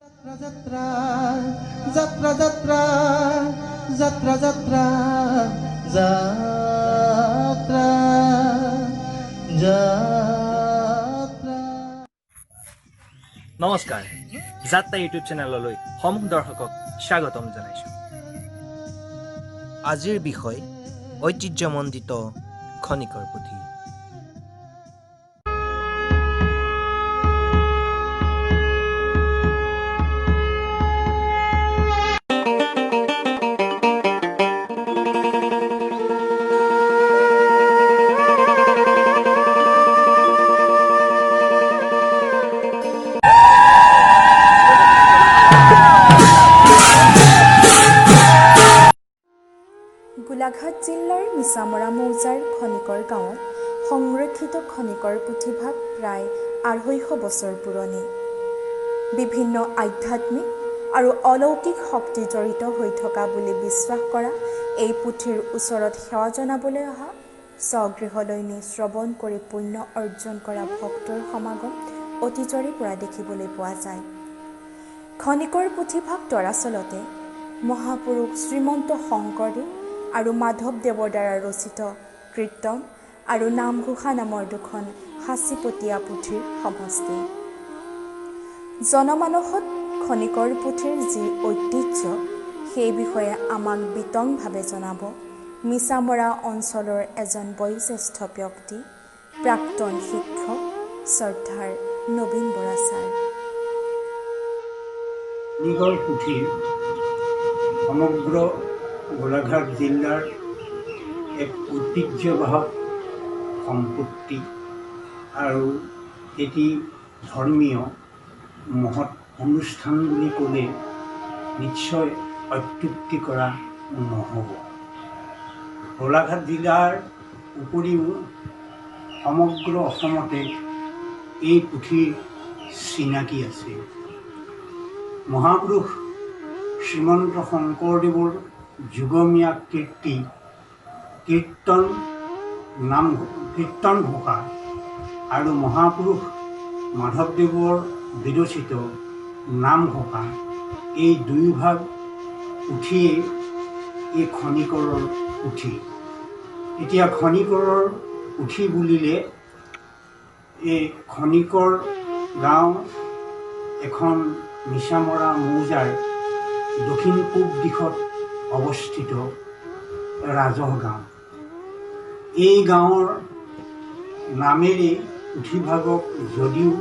যাত্ৰা যাত্ৰা যাত্ৰা যাত্ৰা যাত্ৰা যাত্ৰা যাত্ৰা। নমস্কাৰ, যাত্ৰা ইউটিউব চেনেললৈ সমূহ দৰ্শকক স্বাগতম জনাইছোঁ। আজিৰ বিষয় ঐতিহ্যমণ্ডিত খনিকৰ পুথি। গোলাঘাট জিলাৰ মিছামৰা মৌজাৰ খনিকৰ গাঁৱত সংৰক্ষিত খনিকৰ পুথিভাগ প্ৰায় 250 বছৰ পুৰণি। বিভিন্ন আধ্যাত্মিক আৰু অলৌকিক শক্তি জড়িত হৈ থকা বুলি বিশ্বাস কৰা এই পুথিৰ ওচৰত সেৱা জনাবলৈ অহা, স্বগৃহলৈ নি শ্ৰৱণ কৰি পুণ্য অৰ্জন কৰা ভক্তৰ সমাগম অতীজৰে পৰা দেখিবলৈ পোৱা যায়। খনিকৰ পুথিভাগ দৰাচলতে মহাপুৰুষ শ্ৰীমন্ত শংকৰদেৱ আৰু মাধৱদেৱৰ দ্বাৰা ৰচিত কীৰ্তন আৰু নামঘোষা নামৰ দুখন সাঁচিপতীয়া পুথিৰ সমষ্টি। জনমানসত খনিকৰ পুথিৰ যি ঐতিহ্য সেই বিষয়ে আমাক বিতংভাৱে জনাব মিছামৰা অঞ্চলৰ এজন বয়োজ্যেষ্ঠ ব্যক্তি, প্ৰাক্তন শিক্ষক শ্ৰদ্ধাৰ নবীন বৰা ছাৰ। খনিকৰ পুথি সমগ্ৰ গোলাঘাট জিলাৰ এক ঐতিহ্যবাহক সম্পত্তি আৰু এটি ধৰ্মীয় মহৎ অনুষ্ঠান বুলি ক'লে নিশ্চয় অত্যুক্তি কৰা নহ'ব। গোলাঘাট জিলাৰ উপৰিও সমগ্ৰ অসমতে এই পুথিৰ চিনাকি আছে। মহাপুৰুষ শ্ৰীমন্ত শংকৰদেৱৰ যুগমীয়া কীৰ্তন ঘোষা আৰু মহাপুৰুষ মাধৱদেৱৰ বিৰচিত নামঘোষা, এই দুয়োভাগ পুথিয়েই এই খনিকৰৰ পুথি। এতিয়া খনিকৰৰ পুথি বুলিলে এই খনিকৰ গাঁও এখন মিছামৰা মৌজাৰ দক্ষিণ পূব দিশত অৱস্থিত ৰাজহ গাঁও। এই গাঁৱৰ নামেৰে পুথিভাগক যদিও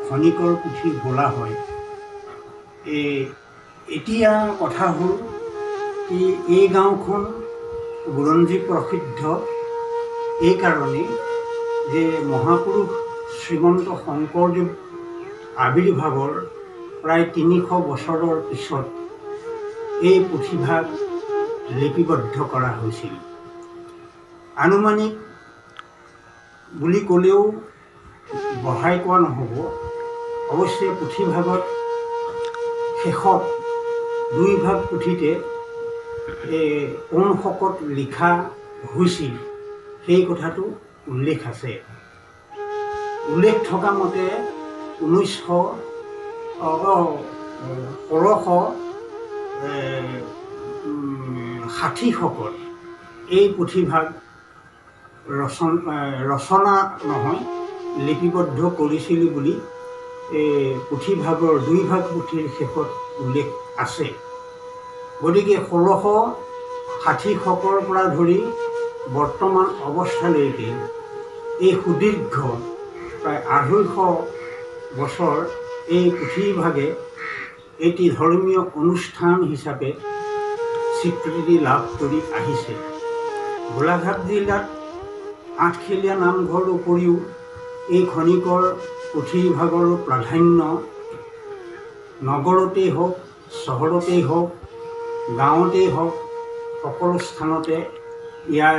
খনিকৰ পুথি বোলা হয়, এতিয়া কথা হ'ল এই গাঁওখন বুৰঞ্জী প্ৰসিদ্ধ এইকাৰণেই যে মহাপুৰুষ শ্ৰীমন্ত শংকৰদেৱ আৱিৰ্ভাৱৰ প্ৰায় 300 বছৰৰ পিছত এই পুথিভাগ লিপিবদ্ধ কৰা হৈছিল। আনুমানিক বুলি ক'লেও বঢ়াই কোৱা নহ'ব। অৱশ্যে পুথিভাগত শেষত দুইভাগ পুথিতে কোন শকত লিখা হৈছিল সেই কথাটো উল্লেখ আছে। উল্লেখ থকা মতে 1660 শকত এই পুথিভাগ ৰচনা নহয়, লিপিবদ্ধ কৰিছিল বুলি পুথিভাগৰ দুইভাগ পুথিৰ শেষত উল্লেখ আছে। গতিকে 1660 শকৰ পৰা ধৰি বৰ্তমান অৱস্থালৈকে এই সুদীৰ্ঘ প্ৰায় 250 বছৰ এই পুথিভাগে এটি ধৰ্মীয় অনুষ্ঠান হিচাপে স্বীকৃতি লাভ কৰি আহিছে। গোলাঘাট জিলাত 8খেলীয়া নামঘৰৰ উপৰিও এই খনিকৰ পুথিভাগৰো প্ৰাধান্য নগৰতেই হওক, চহৰতেই হওক, গাঁৱতেই হওক, সকলো স্থানতে ইয়াৰ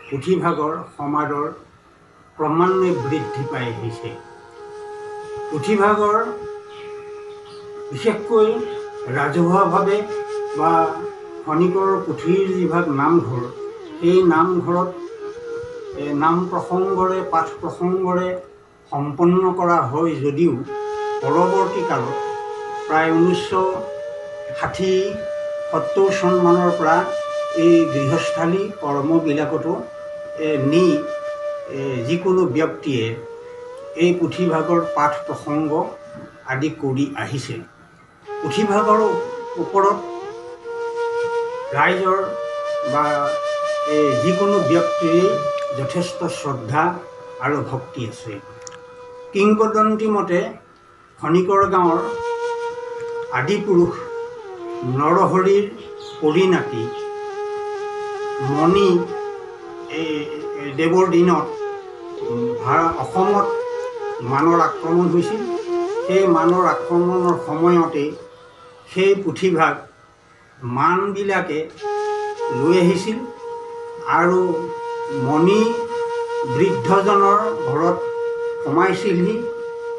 পুথিভাগৰ সমাদৰ ক্ৰমান্বয়ে বৃদ্ধি পাই আহিছে। পুথিভাগৰ বিশেষকৈ ৰাজহুৱাভাৱে বা খনিকৰ পুথিৰ যিভাগ নামঘৰ, এই নামঘৰত নাম প্ৰসংগৰে পাঠ প্ৰসংগৰে সম্পন্ন কৰা হয় যদিও পৰৱৰ্তী কালত প্ৰায় 1960-70 চনমানৰ পৰা এই গৃহস্থালী কৰ্মবিলাকতো নি যিকোনো ব্যক্তিয়ে এই পুথিভাগৰ পাঠ প্ৰসংগ আদি কৰি আহিছে। পুথিভাগৰ ওপৰত ৰাইজৰ বা যিকোনো ব্যক্তিৰে যথেষ্ট শ্ৰদ্ধা আৰু ভক্তি আছে। কিংবদন্তি মতে খনিকৰ গাঁৱৰ আদিপুৰুষ নৰহৰিৰ পৰিণাতি মণি দেৱৰ দিনত অসমত মানৰ আক্ৰমণ হৈছিল। সেই মানৰ আক্ৰমণৰ সময়তে সেই পুথিভাগ মানবিলাকে লৈ আহিছিল আৰু মণি বৃদ্ধজনৰ ঘৰত সোমাইছিলহি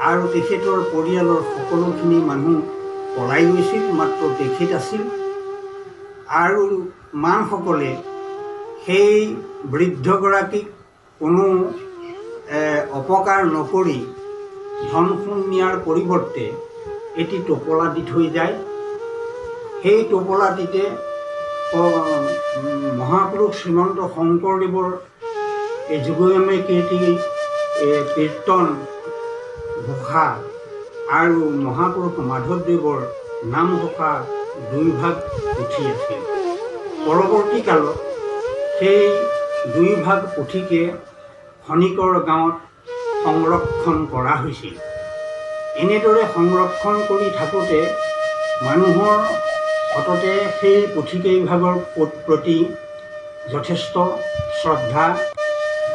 আৰু তেখেতৰ পৰিয়ালৰ সকলোখিনি মানুহ পলাই গৈছিল, মাত্ৰ তেখেত আছিল। আৰু মানসকলে সেই বৃদ্ধগৰাকীক কোনো অপকাৰ নকৰি ধন সোণ নিয়াৰ পৰিৱৰ্তে এটি টোপোলা দি থৈ যায়। সেই টোপোলাটিতে মহাপুৰুষ শ্ৰীমন্ত শংকৰদেৱৰ যুগমে কীৰ্তি কীৰ্তন ঘোষা আৰু মহাপুৰুষ মাধৱদেৱৰ নামঘোষা দুইভাগ পুথি আছিল। পৰৱৰ্তী কালত সেই দুইভাগ পুথিকে খনিকৰ গাঁৱত সংৰক্ষণ কৰা হৈছিল। এনেদৰে সংৰক্ষণ কৰি থাকোঁতে মানুহৰ সততে সেই পুথিকেইভাগৰ প্ৰতি যথেষ্ট শ্ৰদ্ধা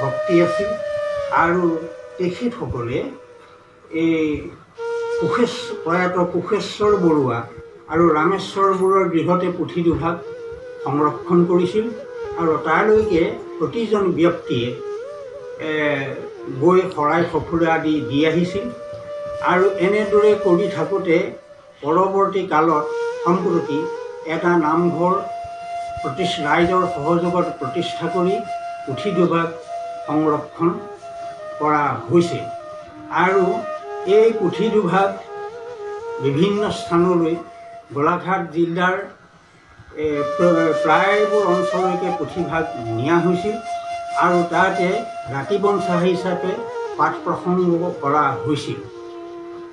ভক্তি আছিল আৰু তেখেতসকলে এই প্ৰয়াত কোষেশ্বৰ বৰুৱা আৰু ৰামেশ্বৰ বৰুৱাৰ গৃহতে পুথি দুভাগ সংৰক্ষণ কৰিছিল আৰু তালৈকে প্ৰতিজন ব্যক্তিয়ে গৈ শৰাই সঁফুৰা আদি দি আহিছিল। আৰু এনেদৰে কৰি থাকোঁতে পৰৱৰ্তী কালত সম্প্ৰতি এটা নামঘৰ ৰাইজৰ সহযোগত প্ৰতিষ্ঠা কৰি পুথি দুভাগ সংৰক্ষণ কৰা হৈছে আৰু এই পুথি দুভাগ বিভিন্ন স্থানলৈ গোলাঘাট জিলাৰ প্ৰায়বোৰ অঞ্চললৈকে পুথিভাগ নিয়া হৈছিল আৰু তাতে ৰাতিবংশা হিচাপে পাঠ প্ৰসংগ কৰা হৈছিল।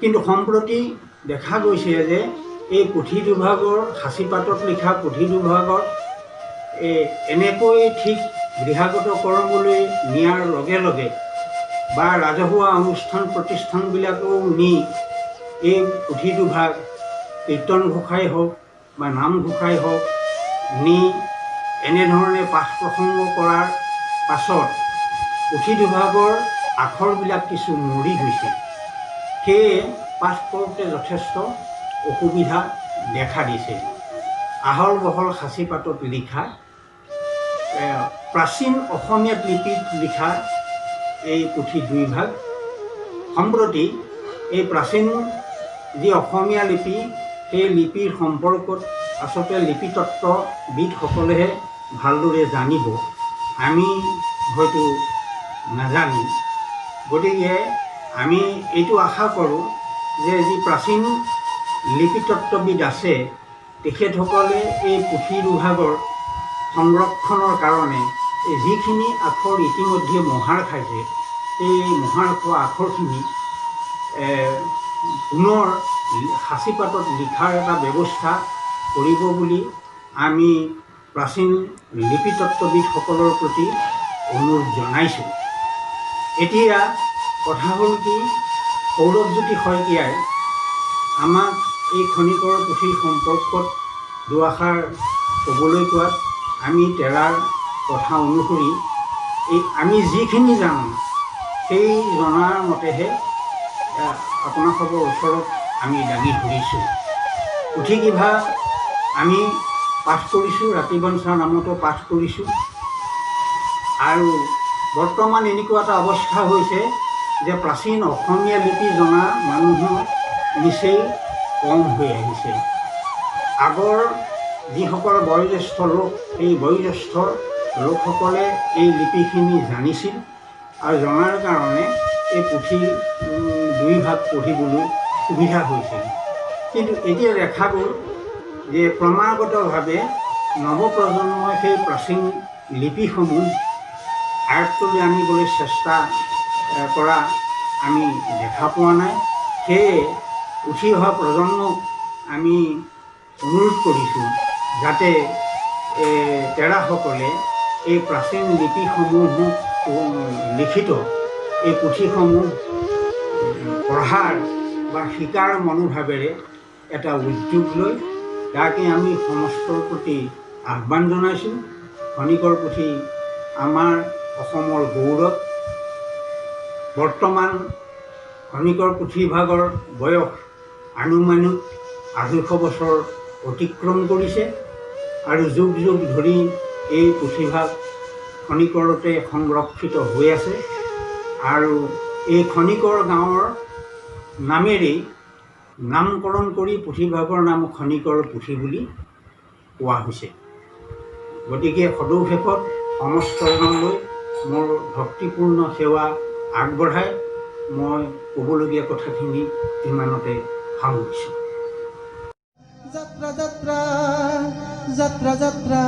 কিন্তু সম্প্ৰতি দেখা গৈছে যে এই পুথি দুভাগৰ সাঁচিপাতত লিখা পুথি দুভাগত এনেকৈ ঠিক গৃহাগত কৰ্মলৈ নিয়াৰ লগে লগে বা ৰাজহুৱা অনুষ্ঠান প্ৰতিষ্ঠানবিলাকেও নি এই পুথি দুভাগ কীৰ্তন ঘোষাই হওক বা নামঘোষাই হওক নি এনেধৰণে পাঠ প্ৰসংগ কৰাৰ পাছত পুথি দুভাগৰ আখৰবিলাক কিছু মৰি গৈছিল। সেয়ে পাঠ কৰোঁতে যথেষ্ট অসুবিধা দেখা দিছে। আহল বহল সাঁচিপাতত লিখা প্ৰাচীন অসমীয়া লিপিত লিখা এই পুথি দুইভাগ সম্প্ৰতি এই প্ৰাচীন যি অসমীয়া লিপি সেই লিপিৰ সম্পৰ্কত আচলতে লিপিতত্ত্ববিদসকলেহে ভালদৰে জানিব, আমি হয়তো নাজানিম। গতিকে আমি এইটো আশা কৰোঁ যে যি প্ৰাচীন লিপিতত্ত্ববিদ আছে তেখেতসকলে এই পুথি দুভাগৰ সংৰক্ষণৰ কাৰণে যিখিনি আখৰ ইতিমধ্যে মোহাৰ খাইছে এই মোহাৰ খোৱা আখৰখিনি পুনৰ সাঁচিপাতত লিখাৰ এটা ব্যৱস্থা কৰিব বুলি আমি প্ৰাচীন লিপিতত্ত্ববিদসকলৰ প্ৰতি অনুৰোধ জনাইছোঁ। এতিয়া কথা হ'ল কি, সৌৰভজ্যোতি শইকীয়াই আমাক এই খনিকৰ পুথিৰ সম্পৰ্কত দুআষাৰ ক'বলৈ কোৱাত আমি তেৰাৰ কথা অনুসৰি আমি যিখিনি জানো সেই জনাৰ মতেহে আপোনালোকৰ ওচৰত আমি দাঙি ধৰিছোঁ। পুথিকেইভাগ আমি পাঠ কৰিছোঁ, ৰাতিবংশা নামতো পাঠ কৰিছোঁ। আৰু বৰ্তমান এনেকুৱা এটা অৱস্থা হৈছে যে প্ৰাচীন অসমীয়া লিপি জনা মানুহৰ নিচেই কম হৈ আহিছে। আগৰ যিসকল বয়োজ্যেষ্ঠ লোক সেই বয়োজ্যেষ্ঠ লোকসকলে এই লিপিখিনি জানিছিল আৰু জনাৰ কাৰণে এই পুথি দুই ভাগ পঢ়িবলৈ সুবিধা হৈছিল। কিন্তু এতিয়া দেখা গ'ল যে ক্ৰমাগতভাৱে নৱপ্ৰজন্মই সেই প্ৰাচীন লিপিসমূহ আয়ত্তলৈ আনিবলৈ চেষ্টা কৰা আমি দেখা পোৱা নাই। সেয়ে উঠি অহা প্ৰজন্মক আমি অনুৰোধ কৰিছোঁ যাতে তেৰাসকলে এই প্ৰাচীন লিপিসমূহ লিখিত এই পুথিসমূহ পঢ়াৰ বা শিকাৰ মনোভাৱেৰে এটা উদ্যোগ লৈ তাকে আমি সমস্তৰ প্ৰতি আহ্বান জনাইছোঁ। খনিকৰ পুথি আমাৰ অসমৰ গৌৰৱ। বৰ্তমান খনিকৰ পুথিভাগৰ বয়স আনুমানিক 250 বছৰ অতিক্ৰম কৰিছে আৰু যুগ যুগ ধৰি এই পুথিভাগ খনিকৰতে সংৰক্ষিত হৈ আছে আৰু এই খনিকৰ গাঁৱৰ নামেৰেই নামকৰণ কৰি পুথিভাগৰ নাম খনিকৰ পুথি বুলি কোৱা হৈছে। গতিকে সদৌশেষত সমস্তজনলৈ মোৰ ভক্তিপূৰ্ণ সেৱা আগবঢ়াই মই ক'বলগীয়া কথাখিনি ইমানতে সামৰিছোঁ। যাত্ৰা যাত্ৰা যাত্ৰা যাত্ৰা